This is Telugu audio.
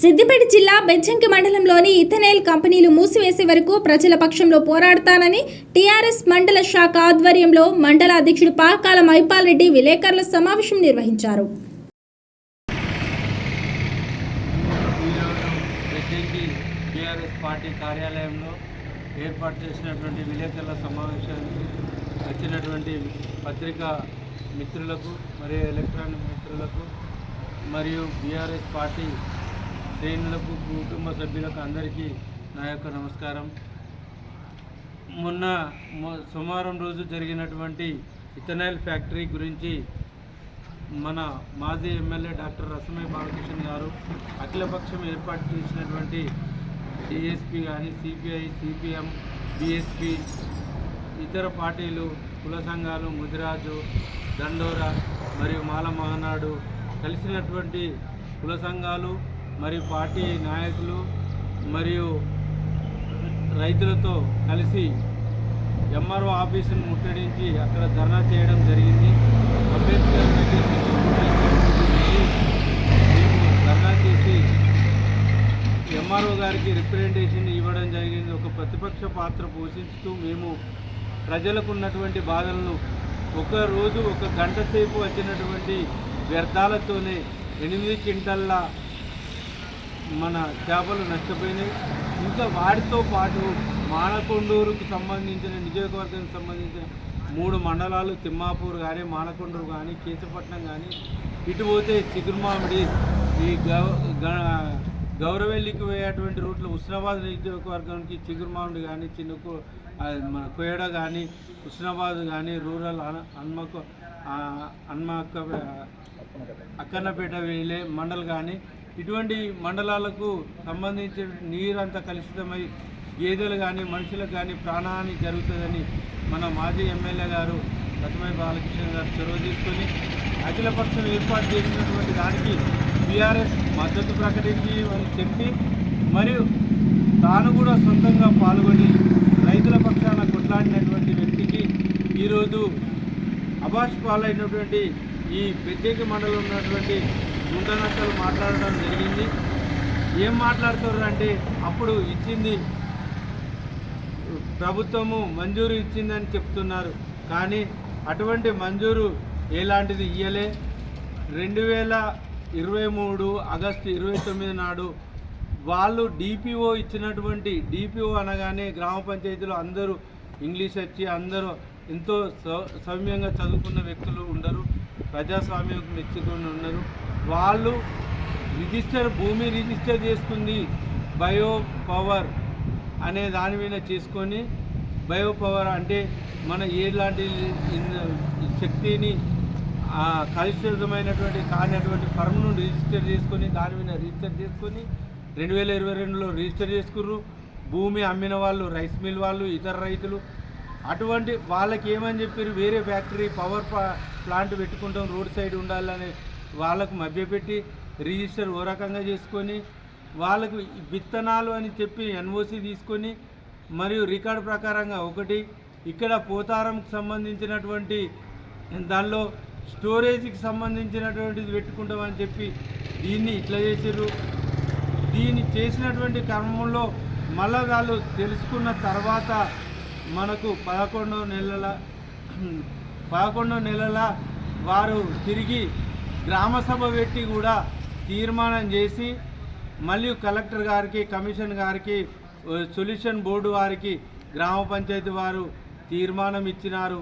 సిద్దిపేట జిల్లా బెజ్జంకి మండలంలోని ఇథనైల్ కంపెనీలు మూసివేసే వరకు ప్రజల పక్షంలో పోరాడతానని టీఆర్ఎస్ మండల శాఖ ఆధ్వర్యంలో మండల అధ్యక్షుడు పాకాల మైపాల్ రెడ్డి విలేకరుల సమావేశం నిర్వహించారు. టీఆర్ఎస్ పార్టీ కార్యాలయంలో ఏర్పాటు చేసినటువంటి విలేకరుల సమావేశానికి వచ్చినటువంటి పత్రికా మిత్రులకు మరియు ఎలక్ట్రానిక్ మిత్రులకు మరియు బీఆర్ఎస్ పార్టీ శ్రేణులకు కుటుంబ సభ్యులకు అందరికీ నా యొక్క నమస్కారం. మొన్న సోమవారం రోజు జరిగినటువంటి ఇథనైల్ ఫ్యాక్టరీ గురించి మన మాజీ ఎమ్మెల్యే డాక్టర్ రసమై బాలకృష్ణ గారు అఖిలపక్షం ఏర్పాటు చేసినటువంటి డిఎస్పీ కానీ సిపిఐ, సిపిఎం, బిఎస్పీ, ఇతర పార్టీలు, కుల సంఘాలు, ముదిరాజు, దండోరా మరియు మాల మహానాడు కలిసినటువంటి కుల సంఘాలు మరియు పార్టీ నాయకులు మరియు రైతులతో కలిసి ఎంఆర్ఓ ఆఫీసును ముట్టడించి అక్కడ ధర్నా చేయడం జరిగింది. అంబేద్కర్ ధర్నా చేసి ఎంఆర్ఓ గారికి రిప్రజెంటేషన్ ఇవ్వడం జరిగింది. ఒక ప్రతిపక్ష పాత్ర పోషిస్తూ మేము ప్రజలకు ఉన్నటువంటి బాధలను ఒక గంట సేపు వచ్చినటువంటి వ్యర్థాలతోనే 8 క్వింటల్ల మన చేపలు నష్టపోయినాయి. ఇంకా వాటితో పాటు మానకొండూరుకు సంబంధించిన నియోజకవర్గానికి సంబంధించిన 3 మండలాలు తిమ్మాపూర్ కానీ, మానకొండూరు కానీ, కేశపట్నం కానీ, ఇటు పోతే చిగురుమామిడి, ఈ గౌరవెల్లికి పోయేటువంటి రూట్లో హుస్నాబాద్ నియోజకవర్గానికి చిగురుమామిడి కానీ, మన కోయడ కానీ, హుస్నాబాద్ కానీ, రూరల్ అక్కన్నపేట వెళ్ళే మండల్ కానీ, ఇటువంటి మండలాలకు సంబంధించిన నీరంతా కలుషితమై గేదెలు కానీ మనుషులకు కానీ ప్రాణహాని జరుగుతుందని మన మాజీ ఎమ్మెల్యే గారు రసమై బాలకృష్ణ గారు చొరవ తీసుకొని అఖిలపక్షం ఏర్పాటు చేసినటువంటి దానికి టీఆర్ఎస్ మద్దతు ప్రకటించి వాళ్ళు చెప్పి మరియు తాను కూడా సొంతంగా పాల్గొని రైతుల పక్షాన కొట్లాడినటువంటి వ్యక్తికి ఈరోజు అబాష్ పాలైనటువంటి ఈ బెజ్జంకి మండలం ఉన్నటువంటి గుంటనక్కలు మాట్లాడడం జరిగింది. ఏం మాట్లాడుతారు అంటే అప్పుడు ఇచ్చింది ప్రభుత్వము మంజూరు ఇచ్చిందని చెప్తున్నారు, కానీ అటువంటి మంజూరు ఎలాంటిది ఇయ్యలే. 2023 ఆగస్టు 29 నాడు వాళ్ళు డిపిఓ ఇచ్చినటువంటి, డిపిఓ అనగానే గ్రామ పంచాయతీలో అందరూ ఇంగ్లీష్ వచ్చి అందరూ ఎంతో సౌమ్యంగా చదువుకున్న వ్యక్తులు ఉండరు, ప్రజాస్వామ్యం మెచ్చుకుని ఉన్నారు. వాళ్ళు భూమి రిజిస్టర్ చేసుకుంది బయో పవర్ అనే దాని మీద చేసుకొని, బయో పవర్ అంటే మన ఎలాంటి శక్తిని కలుషితమైనటువంటి కానిటువంటి ఫర్మ్ను రిజిస్టర్ చేసుకొని దాని మీద రిజిస్టర్ చేసుకొని 2022లో రిజిస్టర్ చేసుకుర్రు. భూమి అమ్మిన వాళ్ళు రైస్ మిల్ వాళ్ళు, ఇతర రైతులు అటువంటి వాళ్ళకి ఏమని చెప్పారు, వేరే ఫ్యాక్టరీ పవర్ ప్లాంట్ పెట్టుకుంటాం రోడ్ సైడ్ ఉండాలని వాళ్ళకు మభ్యపెట్టి రిజిస్టర్ ఓ రకంగా చేసుకొని, వాళ్ళకు విత్తనాలు అని చెప్పి ఎన్ఓసి తీసుకొని మరియు రికార్డు ప్రకారంగా ఒకటి ఇక్కడ పోతారంకి సంబంధించినటువంటి దానిలో స్టోరేజ్కి సంబంధించినటువంటిది పెట్టుకుంటామని చెప్పి దీన్ని ఇట్లా చేసారు. దీన్ని చేసినటువంటి క్రమంలో మళ్ళా వాళ్ళు తెలుసుకున్న తర్వాత మనకు 11 నెలల వారు తిరిగి గ్రామసభ పెట్టి కూడా తీర్మానం చేసి మళ్ళీ కలెక్టర్ గారికి, కమిషన్ గారికి, సొల్యూషన్ బోర్డు వారికి గ్రామ పంచాయతీ వారు తీర్మానం ఇచ్చినారు.